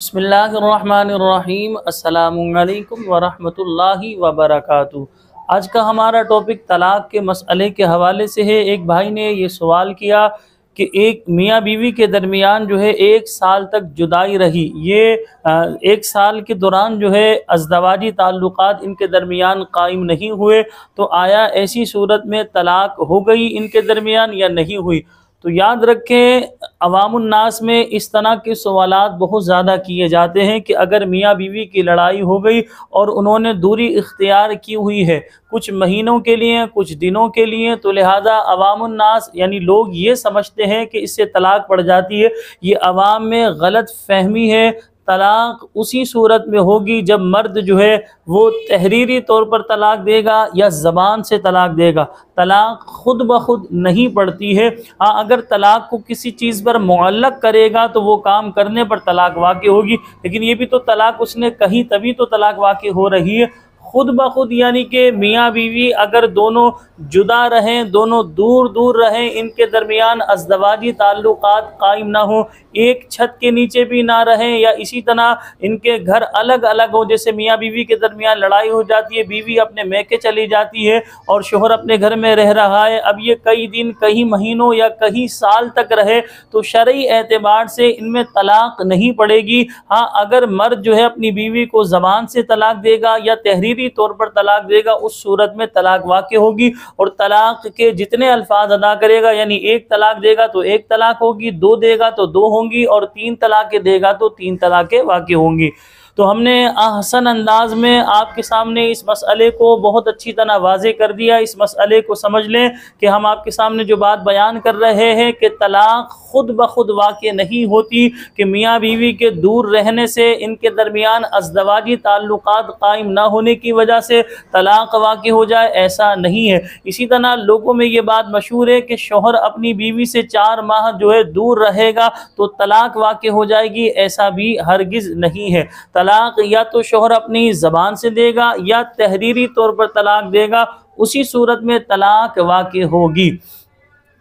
बिस्मिल्लाहिर्रहमानिर्रहीम अस्सलामुअलैकुम वरहमतुल्लाहि वबरकातुहू। आज का हमारा टॉपिक तलाक़ के मसले के हवाले से है। एक भाई ने ये सवाल किया कि एक मियाँ बीवी के दरमियान जो है 1 साल तक जुदाई रही। ये 1 साल के दौरान जो है अज़दवाजी ताल्लुक़ात इनके दरमियान कायम नहीं हुए, तो आया ऐसी सूरत में तलाक़ हो गई इनके दरमियान या नहीं हुई। तो याद रखें, अवामुन्नास में इस तरह के सवालात बहुत ज़्यादा किए जाते हैं कि अगर मियाँ बीवी की लड़ाई हो गई और उन्होंने दूरी इख्तियार की हुई है कुछ महीनों के लिए, कुछ दिनों के लिए, तो लिहाजा अवामुन्नास यानी लोग ये समझते हैं कि इससे तलाक़ पड़ जाती है। ये अवाम में गलत फहमी है। तलाक़ उसी सूरत में होगी जब मर्द जो है वो तहरीरी तौर पर तलाक़ देगा या ज़बान से तलाक़ देगा। तलाक़ खुद ब खुद नहीं पड़ती है। हाँ, अगर तलाक़ को किसी चीज़ पर मुअल्लक़ करेगा तो वो काम करने पर तलाक़ वाक़ई होगी, लेकिन ये भी तो तलाक़ उसने कही तभी तो तलाक़ वाक़ई हो रही है। खुद ब खुद यानी कि मियाँ बीवी अगर दोनों जुदा रहें, दोनों दूर दूर रहें, इनके दरमियान अज़दवाजी ताल्लुक़ात कायम ना हो, एक छत के नीचे भी ना रहें, या इसी तरह इनके घर अलग अलग हो, जैसे मियाँ बीवी के दरमियान लड़ाई हो जाती है, बीवी अपने मैके चली जाती है और शोहर अपने घर में रह रहा है, अब ये कई दिन, कई महीनों या कई साल तक रहे, तो शरई एतबार से इनमें तलाक़ नहीं पड़ेगी। हाँ, अगर मर्द जो है अपनी बीवी को ज़बान से तलाक़ देगा या तहरीरी तौर पर तलाक़ देगा, उस सूरत में तलाक़ वाक़ई होगी। और तलाक़ के जितने अल्फाज अदा करेगा, यानी 1 तलाक़ देगा तो 1 तलाक़ होगी, 2 देगा तो 2 होंगी, और 3 तलाक़ें देगा तो 3 तलाक़ें वाक़ई होंगी। तो हमने आसान अंदाज में आपके सामने इस मसले को बहुत अच्छी तरह वाज़े कर दिया। इस मसले को समझ लें कि हम आपके सामने जो बात बयान कर रहे हैं कि तलाक़ खुद ब खुद वाक़ई नहीं होती, कि मियाँ बीवी के दूर रहने से, इनके दरमियान अज़दवाजी ताल्लुक़ात कायम ना होने की वजह से तलाक़ वाक़ई हो जाए, ऐसा नहीं है। इसी तरह लोगों में ये बात मशहूर है कि शौहर अपनी बीवी से 4 माह जो है दूर रहेगा तो तलाक़ वाक़ई हो जाएगी, ऐसा भी हरगिज़ नहीं है। तलाक़ या तो शौहर अपनी ज़बान से देगा या तहरीरी तौर पर तलाक़ देगा, उसी सूरत में तलाक़ वाक़ई होगी।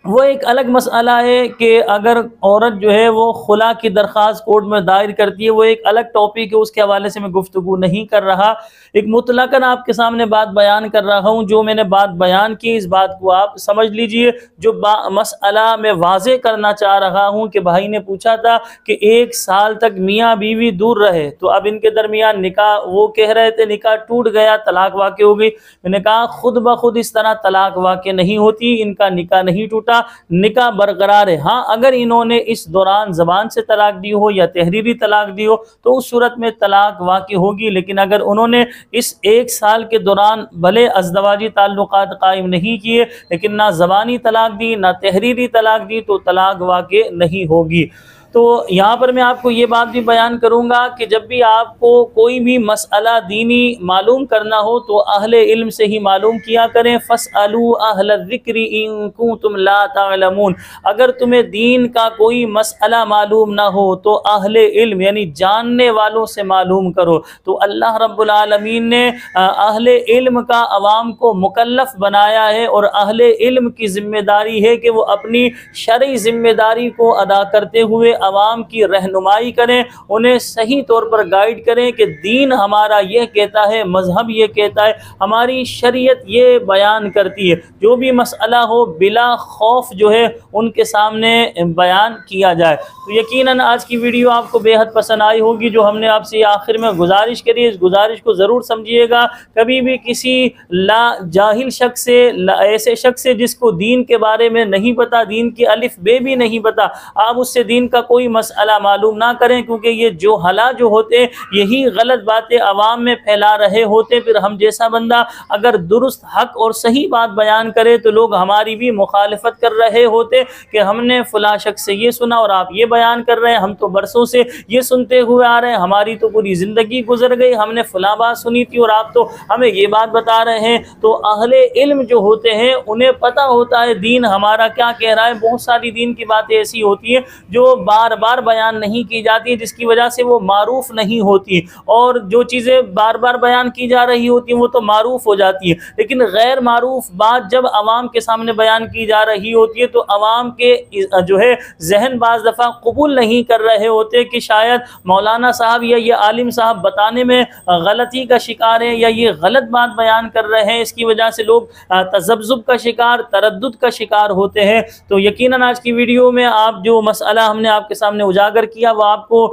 वो एक अलग मसला है कि अगर औरत जो है वो खुला की दरख्वास्त कोर्ट में दायर करती है, वो एक अलग टॉपिक है, उसके हवाले से मैं गुफ्तगू नहीं कर रहा। एक मुतलकन आपके सामने बात बयान कर रहा हूँ। जो मैंने बात बयान की, इस बात को आप समझ लीजिए। जो मसला मैं वाज़े करना चाह रहा हूँ कि भाई ने पूछा था कि 1 साल तक मियाँ बीवी दूर रहे, तो अब इनके दरमियान निकाह, वो कह रहे थे निकाह टूट गया, तलाक़ वाक़ई हो गई। मैंने कहा खुद ब खुद इस तरह तलाक़ वाक़ई नहीं होती, इनका निकाह नहीं टूटा, निकाह बरकरार है। हाँ, अगर इन्होंने इस दौरान ज़बान से तलाक़ दी हो या तहरीरी तलाक़ दी हो तो उस सूरत में तलाक़ वाक़ई होगी, लेकिन अगर उन्होंने इस 1 साल के दौरान भले अज़दवाजी ताल्लुक़ात कायम नहीं किए, लेकिन ना ज़बानी तलाक़ दी ना तहरीरी तलाक़ दी, तो तलाक़ वाक़ई नहीं होगी। तो यहाँ पर मैं आपको ये बात भी बयान करूँगा कि जब भी आपको कोई भी मसला दीनी मालूम करना हो तो अहले इल्म से ही मालूम किया करें। फ़स्अलू अहल ज़िक्रि इन कुंतुम ला तालमून। अगर तुम्हें दीन का कोई मसला मालूम ना हो तो अहले इल्म यानी जानने वालों से मालूम करो। तो अल्लाह रब्बुल आलमीन ने अहले इल्म का अवाम को मुकल्लफ बनाया है, और अहले इल्म की ज़िम्मेदारी है कि वो अपनी शरई ज़िम्मेदारी को अदा करते हुए अवाम की रहनुमाई करें, उन्हें सही तौर पर गाइड करें कि दीन हमारा यह कहता है, मजहब ये कहता है, हमारी शरीयत ये बयान करती है। जो भी मसला हो बिला खौफ जो है उनके सामने बयान किया जाए। तो यकीनन आज की वीडियो आपको बेहद पसंद आई होगी। जो हमने आपसे आखिर में गुजारिश करी, इस गुजारिश को ज़रूर समझिएगा। कभी भी किसी ला जाहिल शख्स से, ऐसे शख्स से जिसको दीन के बारे में नहीं पता, दीन की अलिफ बे भी नहीं पता, आप उससे दीन का कोई मसला मालूम ना करें, क्योंकि ये जो हला जो होते यही गलत बातें अवाम में फैला रहे होते। फिर हम जैसा बंदा अगर दुरुस्त हक और सही बात बयान करे तो लोग हमारी भी मुखालिफत कर रहे होते कि हमने फला शख्स से ये सुना और आप ये बयान कर रहे हैं, हम तो बरसों से ये सुनते हुए आ रहे हैं, हमारी तो पूरी ज़िंदगी गुजर गई, हमने फला बात सुनी थी और आप तो हमें ये बात बता रहे हैं। तो अहले इल्म जो होते हैं उन्हें पता होता है दीन हमारा क्या कह रहा है। बहुत सारी दीन की बातें ऐसी होती हैं जो बार बार बयान नहीं की जाती, जिसकी वजह से वो मारूफ नहीं होती, और जो चीज़ें बार बार बयान की जा रही होती हैं वो तो मारूफ हो जाती है। लेकिन गैर मारूफ बात जब आवाम के सामने बयान की जा रही होती है तो आवाम के जो है जहन बाज़ दफ़ा कबूल नहीं कर रहे होते कि शायद मौलाना साहब या ये आलिम साहब बताने में गलती का शिकार है या ये गलत बात बयान कर रहे हैं। इसकी वजह से लोग तज़ब्ज़ुब का शिकार, तरद्दुद का शिकार होते हैं। तो यकीनन आज की वीडियो में आप जो मसला हमने आपके सामने उजागर किया वो आपको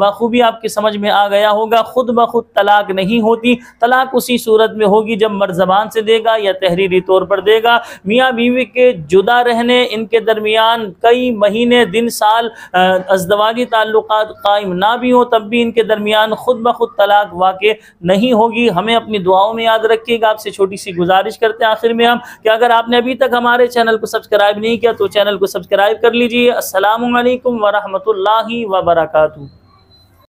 बखूबी आपकी समझ में आ गया होगा। खुद ब खुद तलाक नहीं होती, तलाक उसी सूरत में होगी जब मर्द ज़बान से देगा या तहरीरी तौर पर देगा। मियाँ बीवी के जुदा रहने, इनके दरमियान कई महीने, दिन, साल अज़दवाजी ताल्लुकात कायम ना भी हो तब भी इनके दरमियान खुद ब खुद तलाक वाक़ नहीं होगी। हमें अपनी दुआओं में याद रखिएगा। आपसे छोटी सी गुजारिश करते हैं आखिर में हम कि अगर आपने अभी तक हमारे चैनल को सब्सक्राइब नहीं किया तो चैनल को सब्सक्राइब कर लीजिए। अस्सलामु अलैकुम व रहमतुल्लाहि व बरकातुहू।